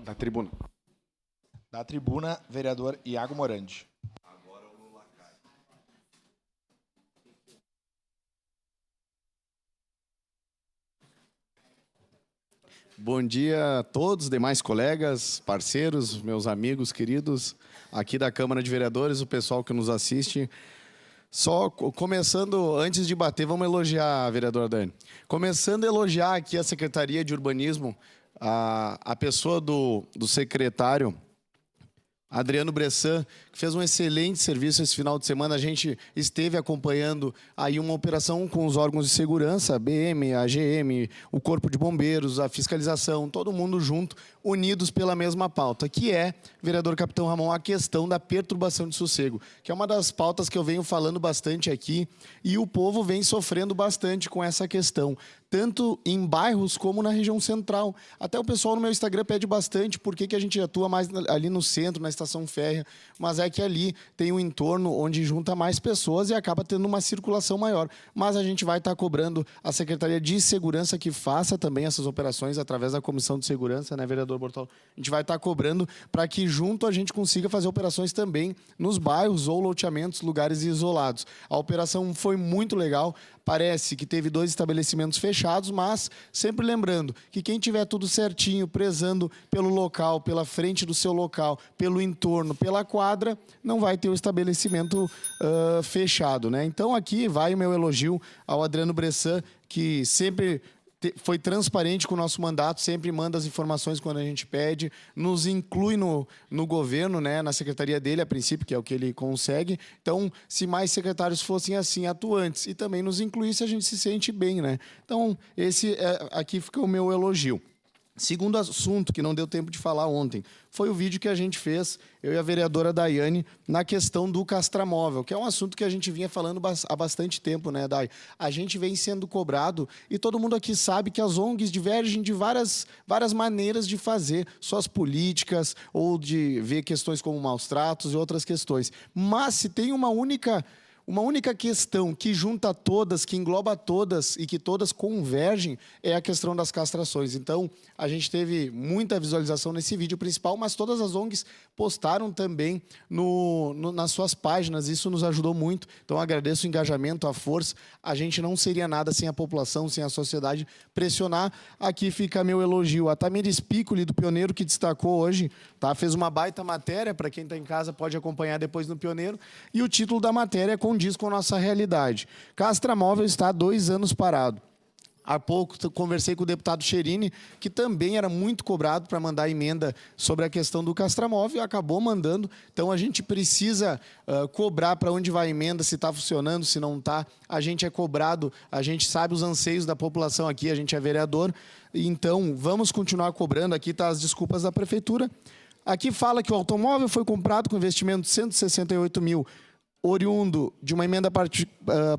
Da tribuna. Da tribuna, vereador Iago Morandi. Bom dia a todos, demais colegas, parceiros, meus amigos queridos aqui da Câmara de Vereadores, o pessoal que nos assiste. Só começando, antes de bater, vamos elogiar a vereadora Dani. Começando a elogiar aqui a Secretaria de Urbanismo, a pessoa do secretário Adriano Bressan, que fez um excelente serviço esse final de semana. A gente esteve acompanhando aí uma operação com os órgãos de segurança, a BM, a AGM, o Corpo de Bombeiros, a fiscalização, todo mundo junto, unidos pela mesma pauta, que é, vereador Capitão Ramon, a questão da perturbação de sossego, que é uma das pautas que eu venho falando bastante aqui, e o povo vem sofrendo bastante com essa questão, tanto em bairros como na região central. Até o pessoal no meu Instagram pede bastante por que a gente atua mais ali no centro, na estação férrea, mas é que ali tem um entorno onde junta mais pessoas e acaba tendo uma circulação maior. Mas a gente vai estar cobrando a Secretaria de Segurança que faça também essas operações através da Comissão de Segurança, né, vereador Bortolo? A gente vai estar cobrando para que junto a gente consiga fazer operações também nos bairros ou loteamentos, lugares isolados. A operação foi muito legal. Parece que teve 2 estabelecimentos fechados, mas sempre lembrando que quem tiver tudo certinho, prezando pelo local, pela frente do seu local, pelo entorno, pela quadra, não vai ter o estabelecimento fechado, né? Então aqui vai o meu elogio ao Adriano Bressan, que sempre foi transparente com o nosso mandato, sempre manda as informações quando a gente pede, nos inclui no governo, né, na secretaria dele, a princípio, que é o que ele consegue. Então, se mais secretários fossem assim, atuantes, e também nos incluísse, a gente se sente bem, né? Então, aqui fica o meu elogio. Segundo assunto, que não deu tempo de falar ontem, foi o vídeo que a gente fez, eu e a vereadora Daiane, na questão do castramóvel, que é um assunto que a gente vinha falando há bastante tempo, né, Dai? A gente vem sendo cobrado e todo mundo aqui sabe que as ONGs divergem de várias maneiras de fazer suas políticas ou de ver questões como maus tratos e outras questões. Mas se tem uma única questão que junta todas, que engloba todas e que todas convergem, é a questão das castrações. Então, a gente teve muita visualização nesse vídeo principal, mas todas as ONGs postaram também nas suas páginas. Isso nos ajudou muito. Então, agradeço o engajamento, a força. A gente não seria nada sem a população, sem a sociedade pressionar. Aqui fica meu elogio a Tamires Piccoli, do Pioneiro, que destacou hoje. Tá? Fez uma baita matéria, para quem está em casa pode acompanhar depois no Pioneiro. E o título da matéria condiz com a nossa realidade. Castramóvel está há 2 anos parado. Há pouco conversei com o deputado Cherini, que também era muito cobrado para mandar emenda sobre a questão do castramóvel e acabou mandando. Então, a gente precisa cobrar para onde vai a emenda, se está funcionando, se não está. A gente é cobrado, a gente sabe os anseios da população aqui, a gente é vereador. Então, vamos continuar cobrando. Aqui estão as desculpas da prefeitura. Aqui fala que o automóvel foi comprado com investimento de 168 mil, oriundo de uma emenda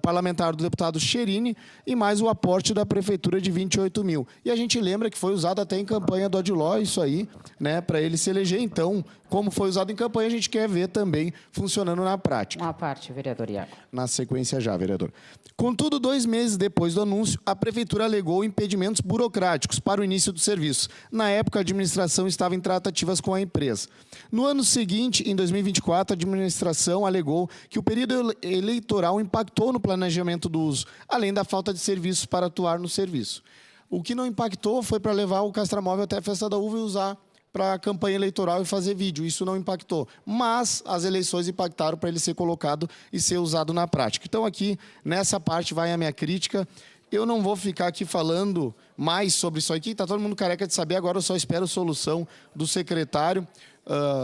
parlamentar do deputado Cherini e mais o aporte da prefeitura de 28 mil. E a gente lembra que foi usado até em campanha do Odiló, isso aí, né, para ele se eleger. Então, como foi usado em campanha, a gente quer ver também funcionando na prática. Uma parte, vereador Iago. Na sequência já, vereador. Contudo, 2 meses depois do anúncio, a prefeitura alegou impedimentos burocráticos para o início do serviço. Na época, a administração estava em tratativas com a empresa. No ano seguinte, em 2024, a administração alegou que o período eleitoral impactou no planejamento do uso, além da falta de serviços para atuar no serviço. O que não impactou foi para levar o castramóvel até a Festa da Uva e usar para a campanha eleitoral e fazer vídeo. Isso não impactou. Mas as eleições impactaram para ele ser colocado e ser usado na prática. Então, aqui, nessa parte, vai a minha crítica. Eu não vou ficar aqui falando mais sobre isso aqui. Está todo mundo careca de saber. Agora eu só espero a solução do secretário.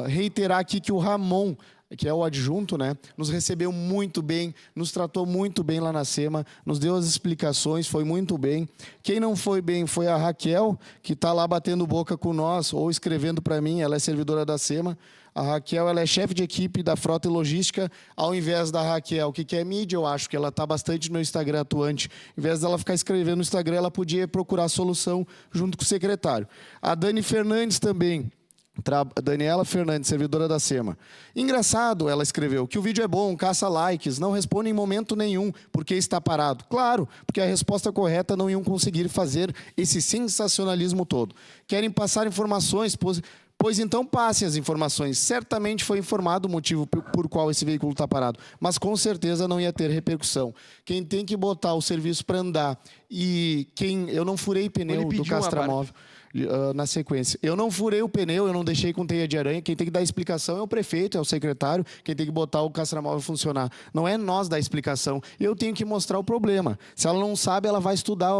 Reiterar aqui que o Ramon, que é o adjunto, né, nos recebeu muito bem, nos tratou muito bem lá na SEMA, nos deu as explicações, foi muito bem. Quem não foi bem foi a Raquel, que está lá batendo boca com nós, ou escrevendo para mim, ela é servidora da SEMA. A Raquel, ela é chefe de equipe da Frota e Logística, ao invés da Raquel, que é mídia, eu acho que ela está bastante no Instagram atuante. Ao invés dela ficar escrevendo no Instagram, ela podia procurar a solução junto com o secretário. A Dani Fernandes também, Daniela Fernandes, servidora da SEMA. Engraçado, ela escreveu, que o vídeo é bom, caça likes, não responde em momento nenhum porque está parado. Claro, porque a resposta correta não iam conseguir fazer esse sensacionalismo todo. Querem passar informações Pois então passem as informações. Certamente foi informado o motivo por qual esse veículo está parado, mas com certeza não ia ter repercussão. Quem tem que botar o serviço para andar e eu não furei pneu do Castramóvel. Na sequência. Eu não furei o pneu, eu não deixei com teia de aranha. Quem tem que dar explicação é o prefeito, é o secretário. Quem tem que botar o Castramóvel funcionar. Não é nós dar explicação. Eu tenho que mostrar o problema. Se ela não sabe, ela vai estudar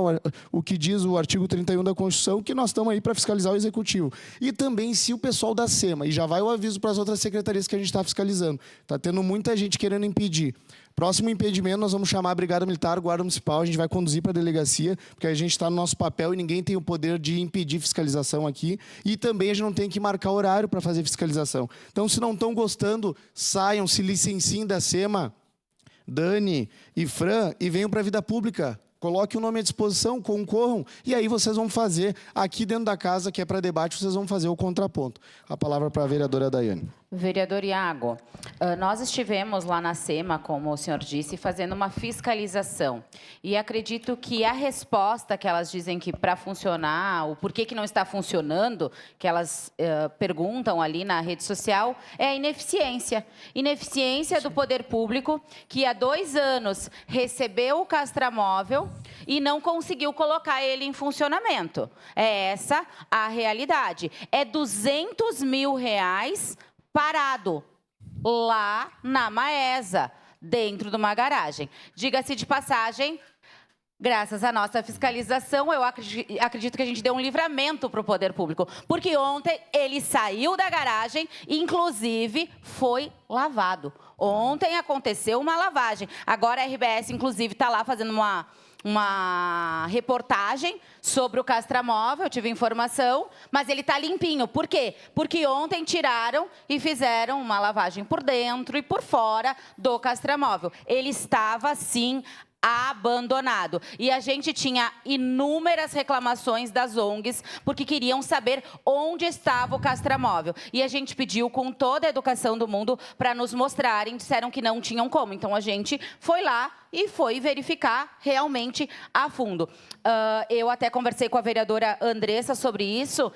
o que diz o artigo 31 da Constituição, que nós estamos aí para fiscalizar o Executivo. E também se o pessoal da SEMA, e já vai o aviso para as outras secretarias que a gente está fiscalizando. Está tendo muita gente querendo impedir. Próximo impedimento, nós vamos chamar a Brigada Militar, Guarda Municipal, a gente vai conduzir para a delegacia, porque a gente está no nosso papel e ninguém tem o poder de impedir fiscalização aqui. E também a gente não tem que marcar horário para fazer fiscalização. Então, se não estão gostando, saiam, se licenciem da SEMA, Dani e Fran, e venham para a vida pública. Coloque o nome à disposição, concorram, e aí vocês vão fazer, aqui dentro da casa, que é para debate, vocês vão fazer o contraponto. A palavra para a vereadora Daiane. Vereador Iago, nós estivemos lá na SEMA, como o senhor disse, fazendo uma fiscalização. E acredito que a resposta que elas dizem que para funcionar, o porquê que não está funcionando, que elas perguntam ali na rede social, é a ineficiência. Ineficiência do poder público, que há 2 anos recebeu o Castramóvel e não conseguiu colocar ele em funcionamento. É essa a realidade. É R$200 mil parado lá na Maesa, dentro de uma garagem. Diga-se de passagem, graças à nossa fiscalização, eu acredito que a gente deu um livramento para o poder público, porque ontem ele saiu da garagem, inclusive foi lavado. Ontem aconteceu uma lavagem. Agora a RBS, inclusive, está lá fazendo uma reportagem sobre o Castramóvel, eu tive informação, mas ele está limpinho. Por quê? Porque ontem tiraram e fizeram uma lavagem por dentro e por fora do Castramóvel. Ele estava, sim, abandonado. E a gente tinha inúmeras reclamações das ONGs, porque queriam saber onde estava o Castramóvel. E a gente pediu com toda a educação do mundo para nos mostrarem, disseram que não tinham como. Então a gente foi lá e foi verificar realmente a fundo. Eu até conversei com a vereadora Andressa sobre isso,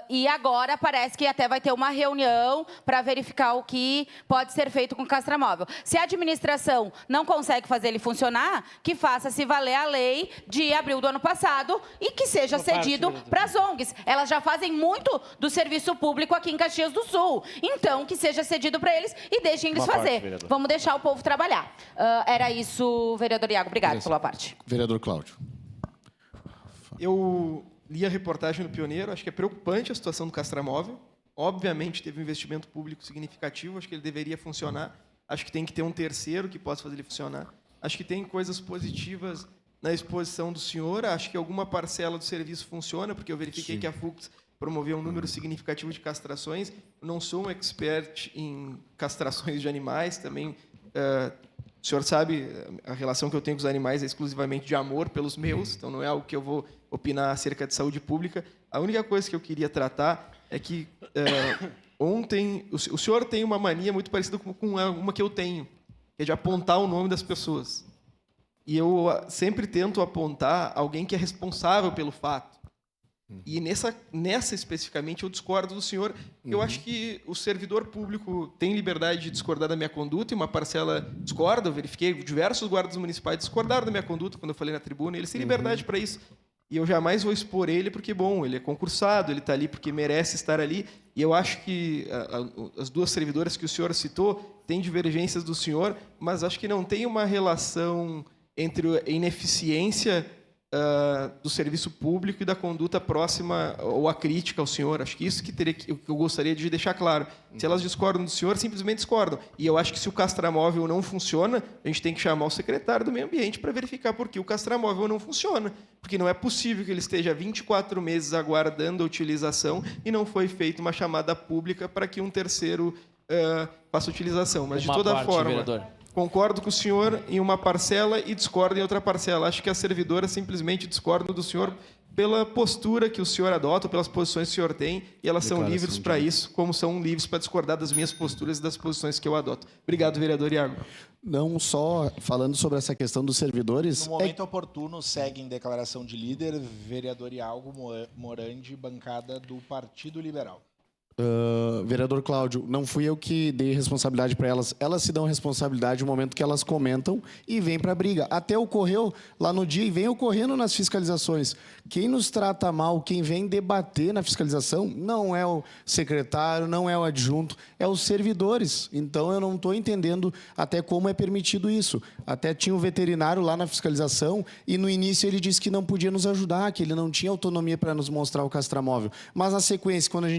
e agora parece que até vai ter uma reunião para verificar o que pode ser feito com o Castramóvel. Se a administração não consegue fazer ele funcionar, que faça-se valer a lei de abril do ano passado e que seja cedido para as ONGs. Elas já fazem muito do serviço público aqui em Caxias do Sul. Então, que seja cedido para eles e deixem eles fazer. Vamos deixar o povo trabalhar. Era isso, vereador Iago. Obrigado pela parte. Vereador Cláudio. Eu li a reportagem do Pioneiro, acho que é preocupante a situação do Castramóvel. Obviamente, teve um investimento público significativo, acho que ele deveria funcionar. Acho que tem que ter um terceiro que possa fazer ele funcionar. Acho que tem coisas positivas na exposição do senhor. Acho que alguma parcela do serviço funciona, porque eu verifiquei que a FUCS promoveu um número significativo de castrações. Não sou um expert em castrações de animais, também... o senhor sabe, a relação que eu tenho com os animais é exclusivamente de amor pelos meus, então não é algo que eu vou opinar acerca de saúde pública. A única coisa que eu queria tratar é que ontem... O senhor tem uma mania muito parecida com uma que eu tenho, que é de apontar o nome das pessoas. E eu sempre tento apontar alguém que é responsável pelo fato. E nessa especificamente eu discordo do senhor. Eu acho que o servidor público tem liberdade de discordar da minha conduta, e uma parcela discorda. Eu verifiquei, diversos guardas municipais discordaram da minha conduta quando eu falei na tribuna, e eles têm liberdade para isso. E eu jamais vou expor ele porque, bom, ele é concursado, ele está ali porque merece estar ali. E eu acho que as 2 servidoras que o senhor citou têm divergências do senhor, mas acho que não tem uma relação entre a ineficiência do serviço público e da conduta próxima ou a crítica ao senhor. Acho que isso que eu gostaria de deixar claro. Se elas discordam do senhor, simplesmente discordam. E eu acho que se o Castramóvel não funciona, a gente tem que chamar o secretário do Meio Ambiente para verificar por que o Castramóvel não funciona. Porque não é possível que ele esteja 24 meses aguardando a utilização e não foi feita uma chamada pública para que um terceiro faça a utilização. Mas, de toda forma... Vereador. Concordo com o senhor em uma parcela e discordo em outra parcela. Acho que as servidoras simplesmente discordam do senhor pela postura que o senhor adota, pelas posições que o senhor tem, e elas são livres para isso, como são livres para discordar das minhas posturas e das posições que eu adoto. Obrigado, vereador Iago. Não só falando sobre essa questão dos servidores... No momento oportuno, segue em declaração de líder, vereador Iago Morandi, bancada do Partido Liberal. Vereador Cláudio, não fui eu que dei responsabilidade para elas. Elas se dão responsabilidade no momento que elas comentam e vêm para a briga. Até ocorreu lá no dia e vem ocorrendo nas fiscalizações. Quem nos trata mal, quem vem debater na fiscalização, não é o secretário, não é o adjunto, é os servidores. Então, eu não estou entendendo até como é permitido isso. Até tinha um veterinário lá na fiscalização e, no início, ele disse que não podia nos ajudar, que ele não tinha autonomia para nos mostrar o castramóvel. Mas, na sequência, quando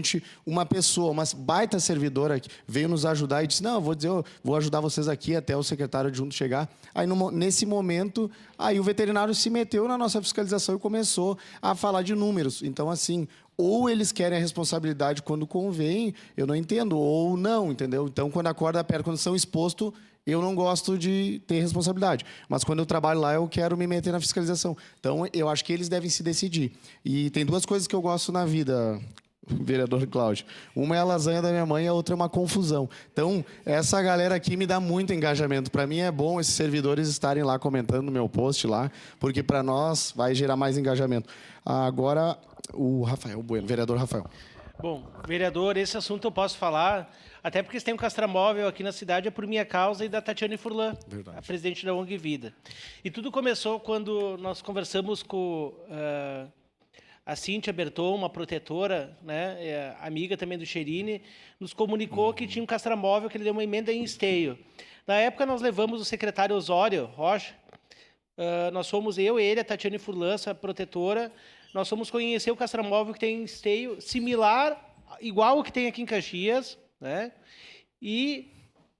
uma pessoa, uma baita servidora, veio nos ajudar e disse, não, eu vou ajudar vocês aqui até o secretário adjunto chegar. Aí, nesse momento, aí o veterinário se meteu na nossa fiscalização e começou a falar de números. Então, assim, ou eles querem a responsabilidade quando convém, eu não entendo, ou não, entendeu? Então, quando a corda aperta, quando são expostos, eu não gosto de ter responsabilidade. Mas quando eu trabalho lá, eu quero me meter na fiscalização. Então, eu acho que eles devem se decidir. E tem duas coisas que eu gosto na vida, vereador Cláudio. Uma é a lasanha da minha mãe, a outra é uma confusão. Então, essa galera aqui me dá muito engajamento. Para mim é bom esses servidores estarem lá comentando no meu post lá, porque para nós vai gerar mais engajamento. Agora, o Rafael Bueno, vereador Rafael. Bom, vereador, esse assunto eu posso falar, até porque se tem um castramóvel aqui na cidade é por minha causa e da Tatiane Furlan, Verdade. a presidente da ONG Vida. E tudo começou quando nós conversamos com a Cíntia Berton, uma protetora, né, amiga também do Cherini, nos comunicou que tinha um castramóvel que ele deu uma emenda em esteio. Na época, nós levamos o secretário Osório Rocha, nós fomos eu, ele, a Tatiane Furlan, a protetora, nós fomos conhecer o castramóvel que tem esteio similar, igual o que tem aqui em Caxias, né, e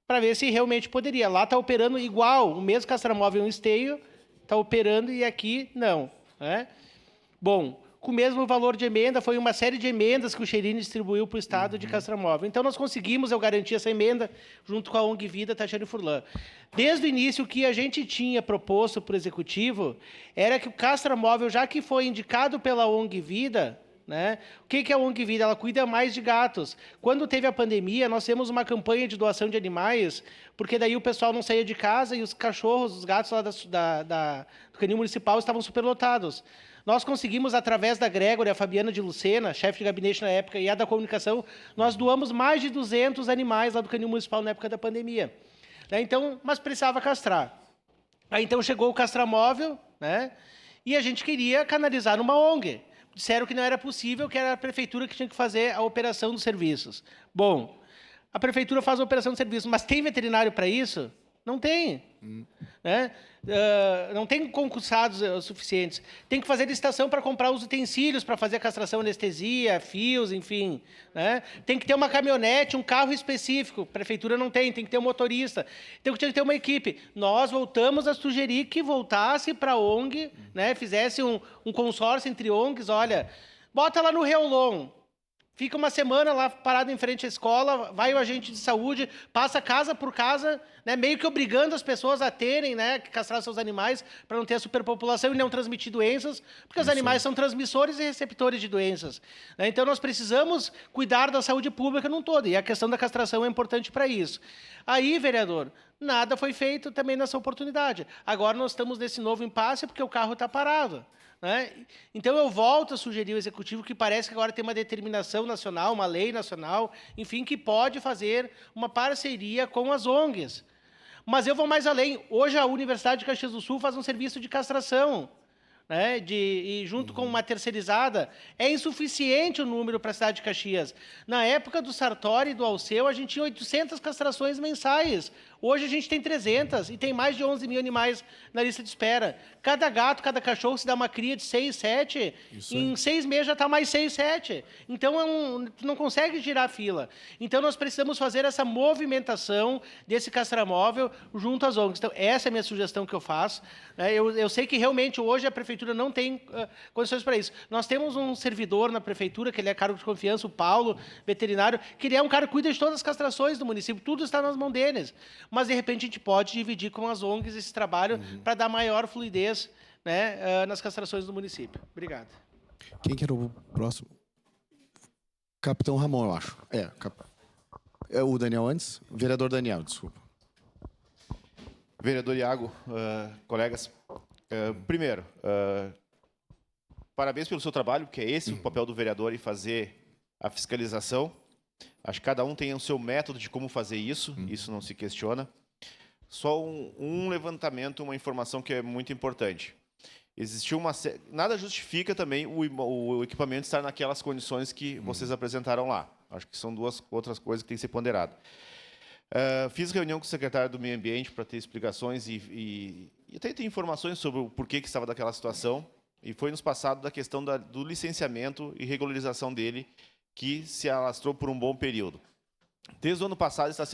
para ver se realmente poderia. Lá está operando igual, o mesmo castramóvel em esteio, está operando e aqui não, né. Bom, com o mesmo valor de emenda, foi uma série de emendas que o Cherini distribuiu para o Estado de Castramóvel. Então, nós conseguimos, eu garanti essa emenda, junto com a ONG Vida, Tatiane Furlan. Desde o início, o que a gente tinha proposto para o Executivo era que o Castramóvel, já que foi indicado pela ONG Vida, né, o que é a ONG Vida? Ela cuida mais de gatos. Quando teve a pandemia, nós temos uma campanha de doação de animais, porque daí o pessoal não saía de casa e os cachorros, os gatos lá do canil municipal estavam superlotados. Nós conseguimos, através da Gregory, a Fabiana de Lucena, chefe de gabinete na época, e a da comunicação, nós doamos mais de 200 animais lá do canil municipal na época da pandemia. Então, mas precisava castrar. Aí, então, chegou o castramóvel, né, e a gente queria canalizar numa ONG. Disseram que não era possível, que era a prefeitura que tinha que fazer a operação dos serviços. Bom, a prefeitura faz a operação dos serviços, mas tem veterinário para isso? Não tem. Né? Não tem concursados suficientes. Tem que fazer licitação para comprar os utensílios para fazer a castração, anestesia, fios, enfim. Né? Tem que ter uma caminhonete, um carro específico. A prefeitura não tem, tem que ter um motorista. Tem que ter uma equipe. Nós voltamos a sugerir que voltasse para a ONG, né? Fizesse um consórcio entre ONGs. Olha, bota lá no Reolon. Fica uma semana lá parado em frente à escola, vai o agente de saúde, passa casa por casa, né, meio que obrigando as pessoas a terem, né, que castrar seus animais para não ter a superpopulação e não transmitir doenças, porque os animais são transmissores e receptores de doenças. Né? Então, nós precisamos cuidar da saúde pública num todo, e a questão da castração é importante para isso. Aí, vereador, nada foi feito também nessa oportunidade. Agora nós estamos nesse novo impasse porque o carro está parado. Né? Então, eu volto a sugerir ao Executivo que parece que agora tem uma determinação nacional, uma lei nacional, enfim, que pode fazer uma parceria com as ONGs. Mas eu vou mais além. Hoje, a Universidade de Caxias do Sul faz um serviço de castração, né? E junto com uma terceirizada, é insuficiente o número para a cidade de Caxias. Na época do Sartori e do Alceu, a gente tinha 800 castrações mensais. Hoje a gente tem 300 e tem mais de 11 mil animais na lista de espera. Cada gato, cada cachorro se dá uma cria de 6, 7. Em 6 meses já está mais 6, 7. Então, tu não consegue girar a fila. Então, nós precisamos fazer essa movimentação desse castramóvel junto às ONGs. Então, essa é a minha sugestão que eu faço. Eu sei que realmente hoje a prefeitura não tem condições para isso. Nós temos um servidor na prefeitura, que ele é cargo de confiança, o Paulo, veterinário, que ele é um cara que cuida de todas as castrações do município. Tudo está nas mãos deles. Mas, de repente, a gente pode dividir com as ONGs esse trabalho para dar maior fluidez, né, nas castrações do município. Obrigado. Quem que era o próximo? Capitão Ramon, eu acho. É o Daniel antes? Vereador Daniel, desculpa. Vereador Iago, colegas, primeiro, parabéns pelo seu trabalho, porque é esse o papel do vereador, e fazer a fiscalização. Acho que cada um tem o seu método de como fazer isso, isso não se questiona. Só um levantamento, uma informação que é muito importante. Existiu nada justifica também o equipamento estar naquelas condições que vocês apresentaram lá. Acho que são duas outras coisas que têm que ser ponderadas. Fiz reunião com o secretário do Meio Ambiente para ter explicações e até ter informações sobre o porquê que estava daquela situação. E foi nos passado da questão do licenciamento e regularização dele, que se alastrou por um bom período. Desde o ano passado está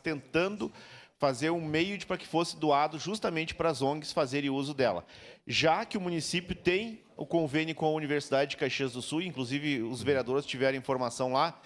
tentando fazer um meio para que fosse doado justamente para as ONGs fazerem uso dela. Já que o município tem o convênio com a Universidade de Caxias do Sul, inclusive os vereadores tiveram informação lá,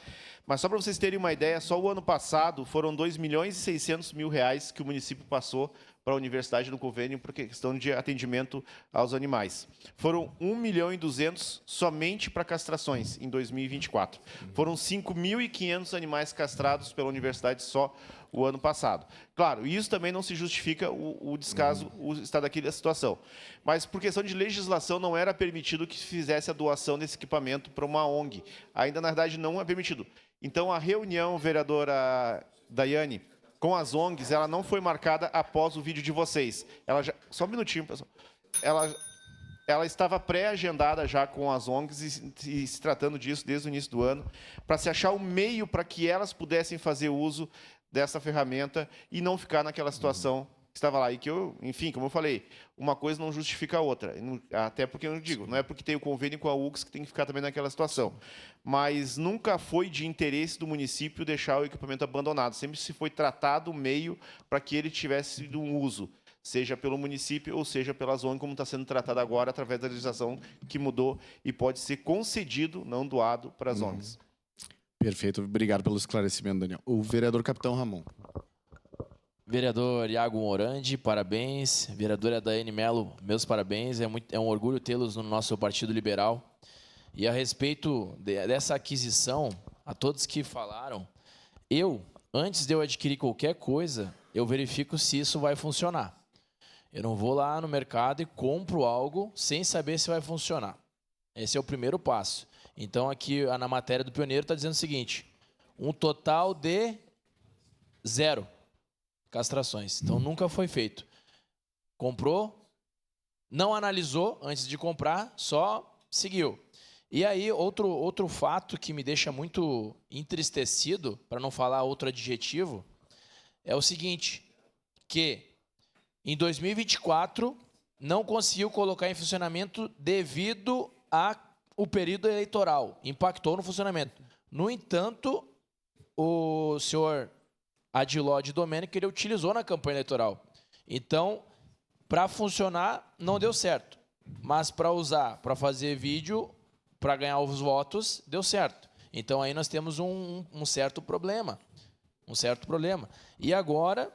mas só para vocês terem uma ideia, só o ano passado foram 2.600.000 reais que o município passou para a universidade no convênio por questão de atendimento aos animais. Foram 1.200.000 somente para castrações em 2024. Foram 5.500 animais castrados pela universidade só o ano passado. Claro, isso também não se justifica o descaso, o estado aqui da situação. Mas, por questão de legislação, não era permitido que se fizesse a doação desse equipamento para uma ONG. Ainda, na verdade, não é permitido. Então, a reunião, vereadora Daiane, com as ONGs, ela não foi marcada após o vídeo de vocês. Só um minutinho, pessoal. Ela estava pré-agendada já com as ONGs e se tratando disso desde o início do ano, para se achar um meio para que elas pudessem fazer uso dessa ferramenta e não ficar naquela situação que estava lá. E que enfim, como eu falei, uma coisa não justifica a outra. Até porque eu digo, não é porque tem o convênio com a UX que tem que ficar também naquela situação. Mas nunca foi de interesse do município deixar o equipamento abandonado. Sempre se foi tratado o meio para que ele tivesse um uso, seja pelo município ou seja pelas ONGs, como está sendo tratado agora através da legislação que mudou e pode ser concedido, não doado, para as ONGs. Perfeito, obrigado pelo esclarecimento, Daniel. O vereador Capitão Ramon. Vereador Iago Morandi, parabéns. Vereadora Daiane Mello, meus parabéns. É um orgulho tê-los no nosso Partido Liberal. E a respeito dessa aquisição, a todos que falaram, antes de eu adquirir qualquer coisa, eu verifico se isso vai funcionar. Eu não vou lá no mercado e compro algo sem saber se vai funcionar. Esse é o primeiro passo. Então, aqui na matéria do Pioneiro está dizendo o seguinte, um total de 0 castrações. Então, nunca foi feito. Comprou, não analisou antes de comprar, só seguiu. E aí, outro fato que me deixa muito entristecido, para não falar outro adjetivo, é o seguinte, que em 2024 não conseguiu colocar em funcionamento devido ao período eleitoral. Impactou no funcionamento. No entanto, o senhor Adiló de Domênico, ele utilizou na campanha eleitoral. Então, para funcionar, não deu certo. Mas para usar, para fazer vídeo, para ganhar os votos, deu certo. Então, aí nós temos um certo problema. Um certo problema. E agora,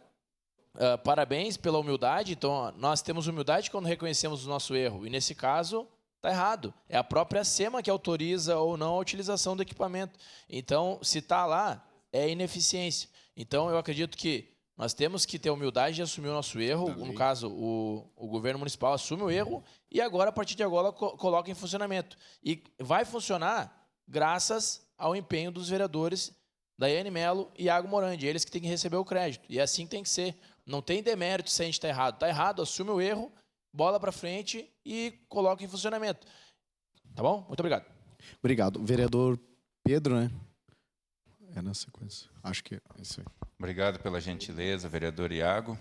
parabéns pela humildade. Então, nós temos humildade quando reconhecemos o nosso erro. E, nesse caso, está errado. É a própria SEMA que autoriza ou não a utilização do equipamento. Então, se está lá, é ineficiência. Então, eu acredito que nós temos que ter humildade de assumir o nosso erro. Também. No caso, o governo municipal assume o erro e agora, a partir de agora, coloca em funcionamento. E vai funcionar graças ao empenho dos vereadores Daiane Mello e Iago Morandi. Eles que têm que receber o crédito. E assim tem que ser. Não tem demérito se a gente está errado. Está errado, assume o erro, bola para frente e coloca em funcionamento. Tá bom? Muito obrigado. Obrigado. Vereador Pedro, né? É na sequência. Acho que é isso aí. Obrigado pela gentileza, vereador Iago.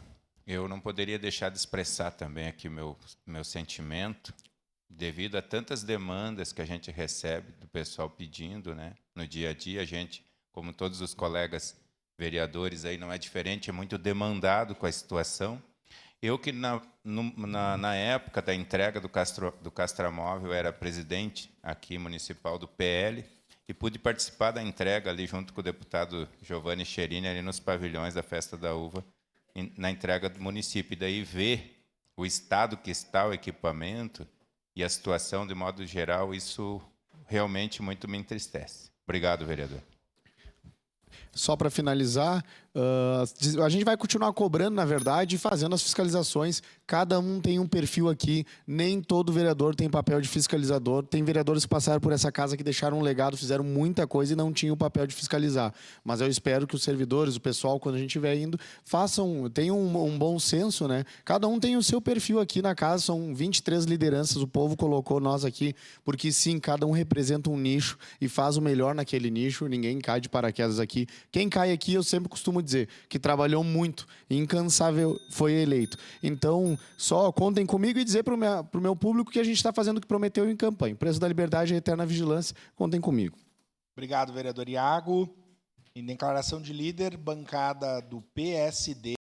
Eu não poderia deixar de expressar também aqui o meu sentimento, devido a tantas demandas que a gente recebe do pessoal pedindo, né? No dia a dia, a gente, como todos os colegas vereadores, aí não é diferente, é muito demandado com a situação. Eu que, na época da entrega do Castramóvel, era presidente aqui municipal do PL, e pude participar da entrega ali junto com o deputado Giovanni Cherini, ali nos pavilhões da Festa da Uva, na entrega do município. E daí ver o estado que está o equipamento e a situação de modo geral, isso realmente muito me entristece. Obrigado, vereador. só para finalizar, a gente vai continuar cobrando, na verdade, e fazendo as fiscalizações. Cada um tem um perfil aqui, nem todo vereador tem papel de fiscalizador. Tem vereadores que passaram por essa casa que deixaram um legado, fizeram muita coisa e não tinham o papel de fiscalizar. Mas eu espero que os servidores, o pessoal, quando a gente estiver indo, tenham um bom senso, né? Cada um tem o seu perfil aqui na casa, são 23 lideranças, o povo colocou nós aqui, porque sim, cada um representa um nicho e faz o melhor naquele nicho, ninguém cai de paraquedas aqui. Quem cai aqui, eu sempre costumo dizer, que trabalhou muito, incansável, foi eleito. Então, só contem comigo e dizer para o meu público que a gente está fazendo o que prometeu em campanha. O preço da liberdade é a eterna vigilância, contem comigo. Obrigado, vereador Iago. Em declaração de líder, bancada do PSD.